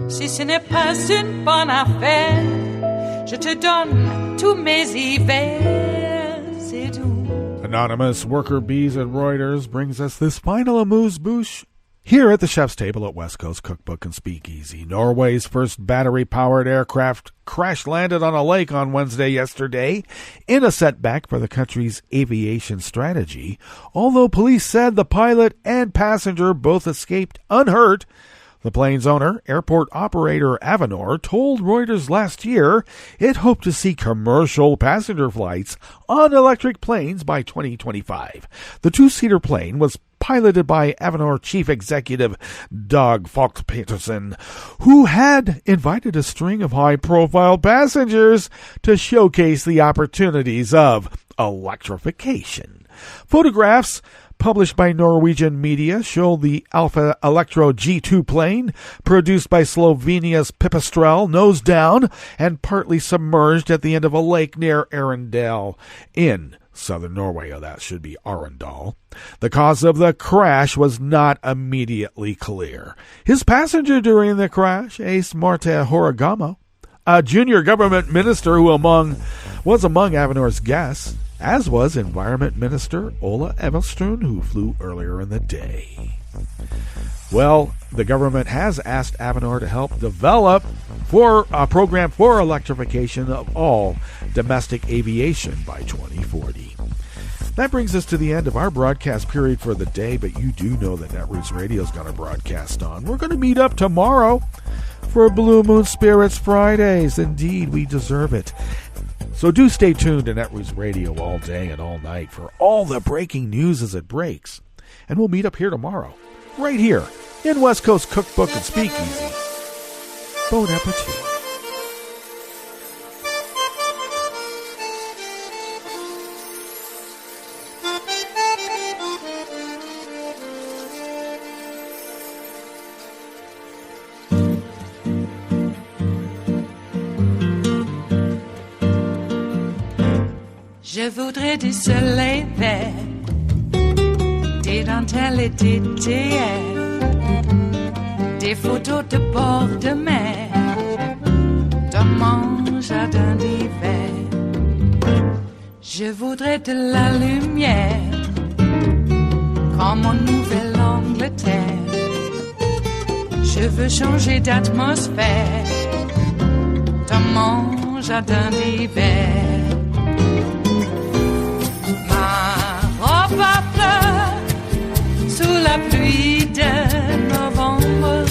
Si ce n'est pas une bonne affaire, je te donne tous mes hivers, c'est tout. Anonymous worker bees at Reuters brings us this final amuse-bouche here at the chef's table at West Coast Cookbook and Speakeasy. Norway's first battery-powered aircraft crash-landed on a lake on Wednesday yesterday in a setback for the country's aviation strategy. Although police said the pilot and passenger both escaped unhurt, the plane's owner, airport operator Avinor, told Reuters last year it hoped to see commercial passenger flights on electric planes by 2025. The two-seater plane was piloted by Avinor chief executive Dag Fogh-Petersen, who had invited a string of high-profile passengers to showcase the opportunities of electrification. Photographs published by Norwegian media show the Alfa Electro G2 plane, produced by Slovenia's Pipistrel, nose down and partly submerged at the end of a lake near Arendal in southern Norway. Oh, that should be Arendal. The cause of the crash was not immediately clear. His passenger during the crash, Ace Marte Horigamo, a junior government minister who was among Avinor's guests, as was Environment Minister Ola Elvestuen, who flew earlier in the day. Well, the government has asked Avinor to help develop a program for electrification of all domestic aviation by 2040. That brings us to the end of our broadcast period for the day, but you do know that Netroots Radio is going to broadcast on. We're going to meet up tomorrow for Blue Moon Spirits Fridays. Indeed, we deserve it. So do stay tuned to Netroots Radio all day and all night for all the breaking news as it breaks. And we'll meet up here tomorrow, right here in West Coast Cookbook and Speakeasy. Bon appetit. Je voudrais du soleil vert, des dentelles et des théières, des photos de bord de mer, dans mon jardin d'hiver. Je voudrais de la lumière, comme en Nouvelle-Angleterre. Je veux changer d'atmosphère, dans mon jardin d'hiver. Ma fleur sous la pluie de novembre,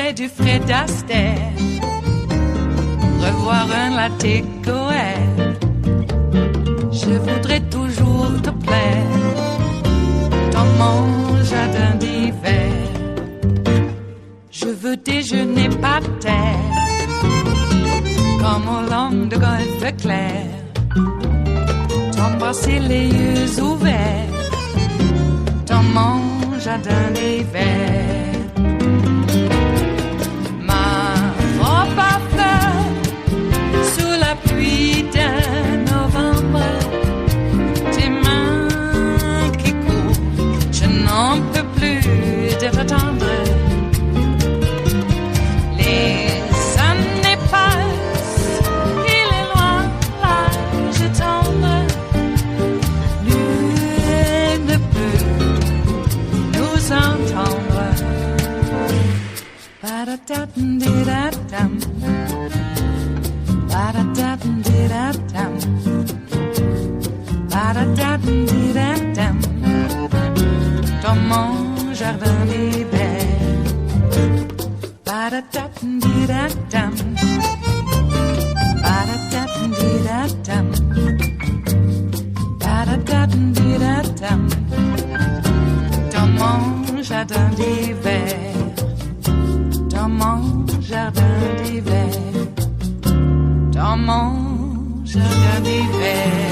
voudrais du Fred Astaire, revoir un latte Goer. Je voudrais toujours te plaire dans mon jardin d'hiver. Je veux déjeuner par terre comme au long de golfe clair, t'embrasser les yeux ouverts dans mon jardin d'hiver. Ma robe à fleurs sous la pluie d'un novembre, tes mains qui courent, je n'en peux plus d'être tendre. Les années passent, il est loin l'âge tendre, nul ne peut nous entendre. Ba-da-da-dum-di-da-dum, ba-da-da-dum-di-da-dum, ba-da-da-dum-di-da-dum, dans mon jardin d'hiver. Ba-da-da-dum-di-da-dum, ba-da-da-dum-di-da-dum, ba-da-da-dum-di-da-dum, dans mon jardin d'hiver. Dans mon jardin d'hiver, dans mon jardin d'hiver.